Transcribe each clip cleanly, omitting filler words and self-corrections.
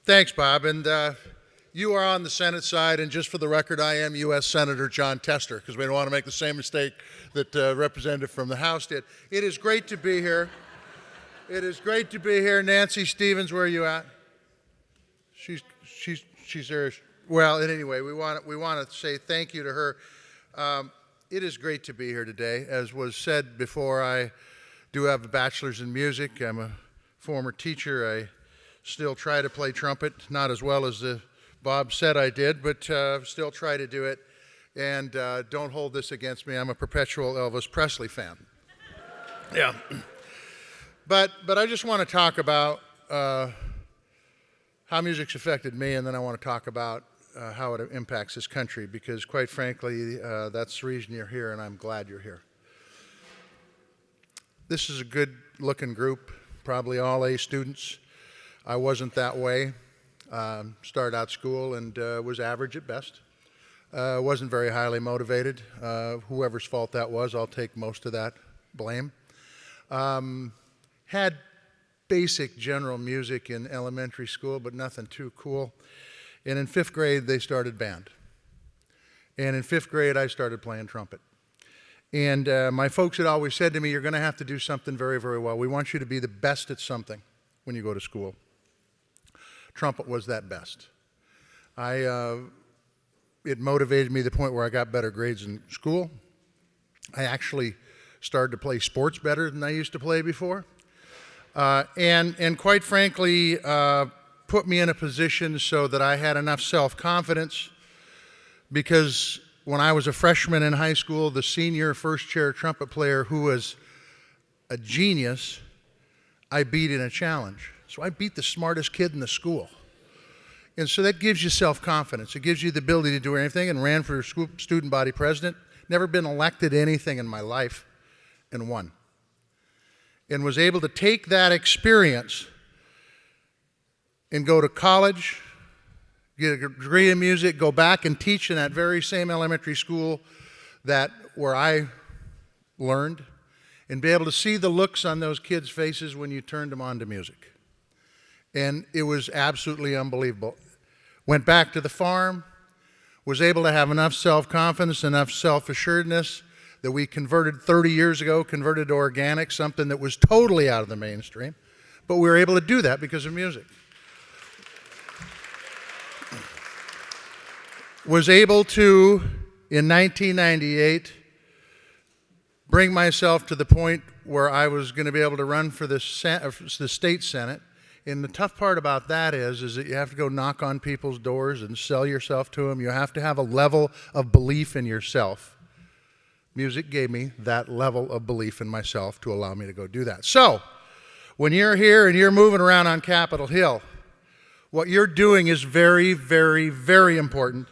Thanks, Bob. And you are on the Senate side, and just for the record, I am U.S. Senator Jon Tester, because we don't want to make the same mistake that representative from the House did. It is great to be here. It is great to be here. Nancy Stevens, where are you at? She's there. Well, anyway, we want to say thank you to her. It is great to be here today. As was said before, I do have a bachelor's in music. I'm a former teacher. I still try to play trumpet, not as well as Bob said I did, but still try to do it. And don't hold this against me. I'm a perpetual Elvis Presley fan. Yeah. But I just want to talk about how music's affected me, and then I want to talk about how it impacts this country, because quite frankly, that's the reason you're here, and I'm glad you're here. This is a good-looking group, probably all A students. I wasn't that way. Started out school and was average at best. Wasn't very highly motivated. Whoever's fault that was, I'll take most of that blame. Had basic general music in elementary school, but nothing too cool. And in 5th grade, they started band. And in 5th grade, I started playing trumpet. And my folks had always said to me, you're going to have to do something very, very well. We want you to be the best at something when you go to school. Trumpet was that best. It motivated me to the point where I got better grades in school. I actually started to play sports better than I used to play before. And quite frankly, put me in a position so that I had enough self-confidence, because when I was a freshman in high school, the senior first chair trumpet player, who was a genius, I beat in a challenge. So I beat the smartest kid in the school. And so that gives you self-confidence. It gives you the ability to do anything, and ran for student body president. Never been elected to anything in my life, and won. And was able to take that experience and go to college, get a degree in music, go back and teach in that very same elementary school where I learned, and be able to see the looks on those kids' faces when you turned them on to music. And it was absolutely unbelievable. Went back to the farm, was able to have enough self-confidence, enough self-assuredness that we converted 30 years ago, converted to organic, something that was totally out of the mainstream. But we were able to do that because of music. Was able to, in 1998, bring myself to the point where I was going to be able to run for the state senate. And the tough part about that is that you have to go knock on people's doors and sell yourself to them. You have to have a level of belief in yourself. Music gave me that level of belief in myself to allow me to go do that. So, when you're here and you're moving around on Capitol Hill, what you're doing is very, very, very important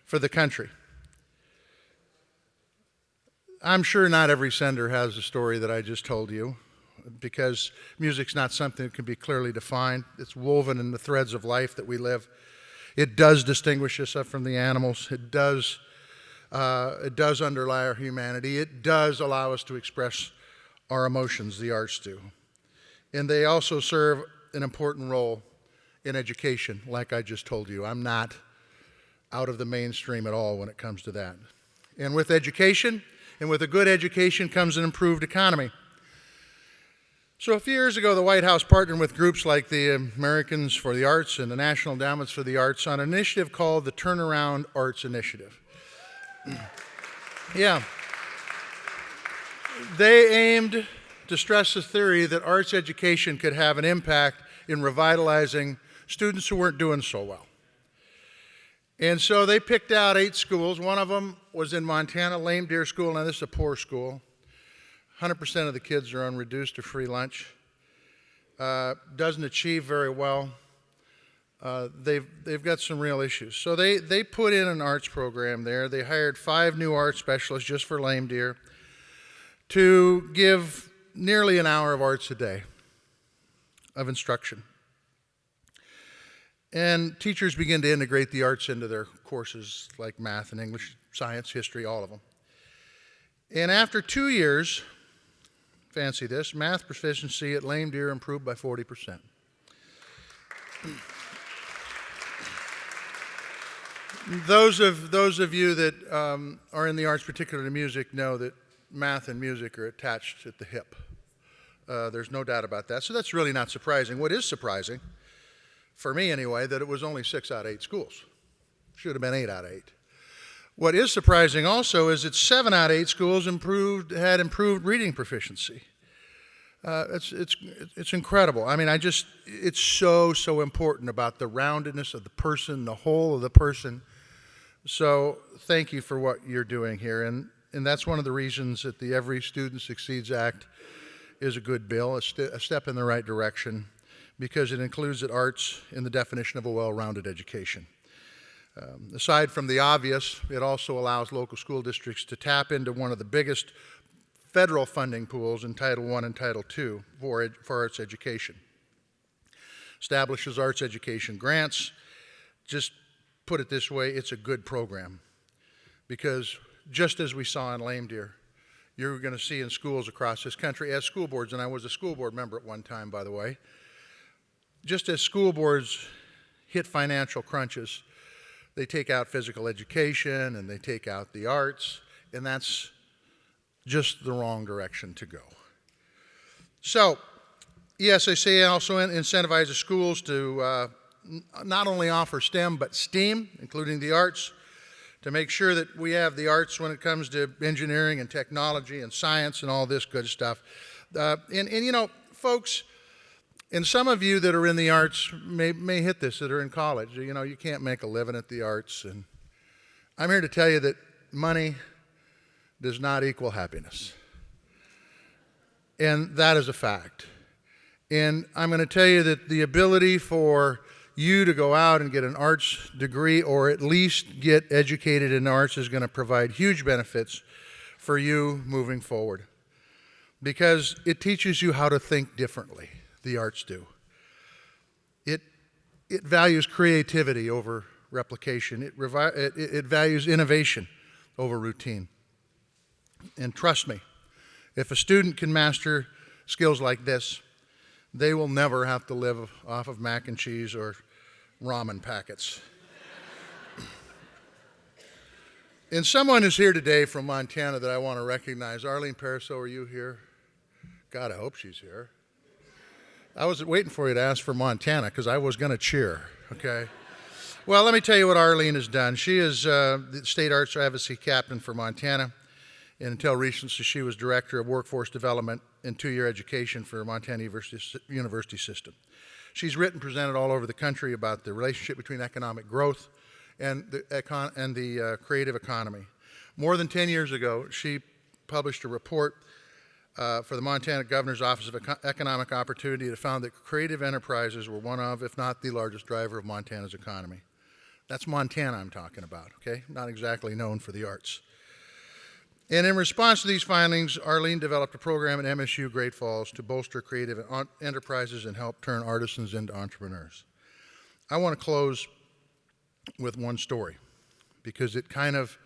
for the country. I'm sure not every senator has the story that I just told you, because music's not something that can be clearly defined. It's woven in the threads of life that we live. It does distinguish us from the animals. It does underlie our humanity. It does allow us to express our emotions, the arts do. And they also serve an important role in education, like I just told you. I'm not out of the mainstream at all when it comes to that. And with education, and with a good education, comes an improved economy. So a few years ago, the White House partnered with groups like the Americans for the Arts and the National Endowments for the Arts on an initiative called the Turnaround Arts Initiative. Yeah. They aimed to stress the theory that arts education could have an impact in revitalizing students who weren't doing so well. And so they picked out 8 schools. One of them was in Montana, Lame Deer School. Now, this is a poor school. 100% of the kids are on reduced or free lunch. Doesn't achieve very well. They've got some real issues. So they put in an arts program there. They hired 5 new art specialists just for Lame Deer to give nearly an hour of arts a day of instruction. And teachers begin to integrate the arts into their courses, like math and English, science, history, all of them. And after 2 years, fancy this, math proficiency at Lame Deer improved by 40%. Those of you that are in the arts, particularly music, know that math and music are attached at the hip. There's no doubt about that. So that's really not surprising. What is surprising, for me anyway, that it was only 6 out of 8 schools. Should have been 8 out of 8. What is surprising also is that 7 out of 8 schools had improved reading proficiency. It's incredible. I mean, it's so important about the roundedness of the person, the whole of the person. So thank you for what you're doing here. And that's one of the reasons that the Every Student Succeeds Act is a good bill, a step in the right direction, because it includes the arts in the definition of a well-rounded education. Aside from the obvious, it also allows local school districts to tap into one of the biggest federal funding pools in Title I and Title II for arts education. Establishes arts education grants. Just put it this way, it's a good program, because just as we saw in Lame Deer, you're going to see in schools across this country, as school boards, and I was a school board member at one time, by the way, just as school boards hit financial crunches, they take out physical education and they take out the arts, and that's just the wrong direction to go. So, ESAC also incentivizes schools to not only offer STEM, but STEAM, including the arts, to make sure that we have the arts when it comes to engineering and technology and science and all this good stuff. And you know, folks, and some of you that are in the arts may hit this, that are in college. You know, you can't make a living at the arts. And I'm here to tell you that money does not equal happiness. And that is a fact. And I'm going to tell you that the ability for you to go out and get an arts degree, or at least get educated in arts, is going to provide huge benefits for you moving forward. Because it teaches you how to think differently, the arts do. It values creativity over replication. It values innovation over routine. And trust me, if a student can master skills like this, they will never have to live off of mac and cheese or ramen packets. And someone is here today from Montana that I want to recognize. Arlene Pariseau, are you here? God, I hope she's here. I was waiting for you to ask for Montana because I was going to cheer, okay? Well, let me tell you what Arlene has done. She is the State Arts Advocacy Captain for Montana. And until recently, she was Director of Workforce Development and Two-Year Education for Montana University System. She's written and presented all over the country about the relationship between economic growth and the creative economy. More than 10 years ago, she published a report for the Montana Governor's Office of Economic Opportunity that found that creative enterprises were one of, if not the largest driver of Montana's economy. That's Montana I'm talking about, okay? Not exactly known for the arts. And in response to these findings, Arlene developed a program at MSU Great Falls to bolster creative enterprises and help turn artisans into entrepreneurs. I want to close with one story, because it kind of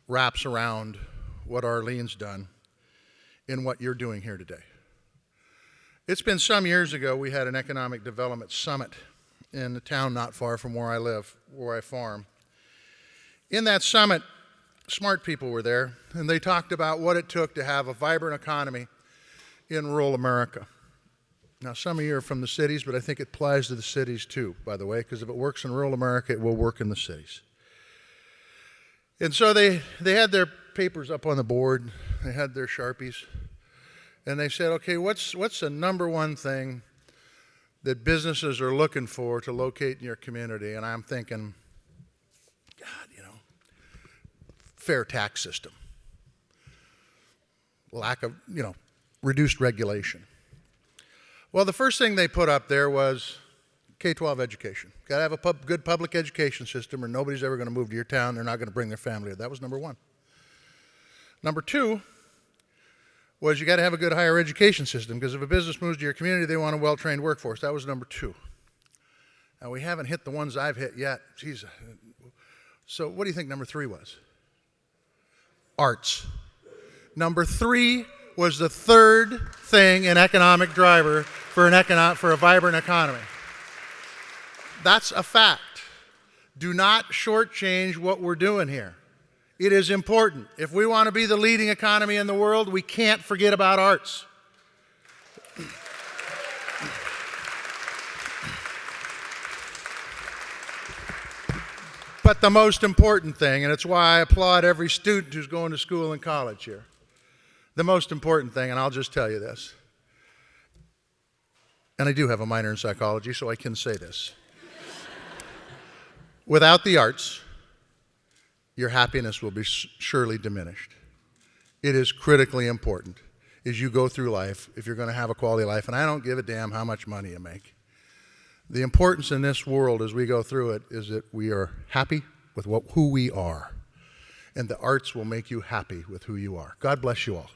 wraps around what Arlene's done in what you're doing here today. It's been some years ago, we had an economic development summit in a town not far from where I live, where I farm. In that summit, smart people were there, and they talked about what it took to have a vibrant economy in rural America. Now, some of you are from the cities, but I think it applies to the cities too, by the way, because if it works in rural America, it will work in the cities. And so they had their papers up on the board, they had their Sharpies, and they said, okay, what's the number one thing that businesses are looking for to locate in your community? And I'm thinking, God, fair tax system, lack of, reduced regulation. Well, the first thing they put up there was K-12 education. Got to have a good public education system, or nobody's ever going to move to your town. They're not going to bring their family here. That was number one. Number two was you got to have a good higher education system, because if a business moves to your community, they want a well-trained workforce. That was number two. Now, we haven't hit the ones I've hit yet. Jeez. So what do you think number three was? Arts. Number three was the third thing, an economic driver for a vibrant economy. That's a fact. Do not shortchange what we're doing here. It is important. If we want to be the leading economy in the world, we can't forget about arts. But the most important thing, and it's why I applaud every student who's going to school and college here, the most important thing, and I'll just tell you this, and I do have a minor in psychology, so I can say this. Without the arts, your happiness will be surely diminished. It is critically important as you go through life, if you're going to have a quality life, and I don't give a damn how much money you make. The importance in this world as we go through it is that we are happy with who we are, and the arts will make you happy with who you are. God bless you all.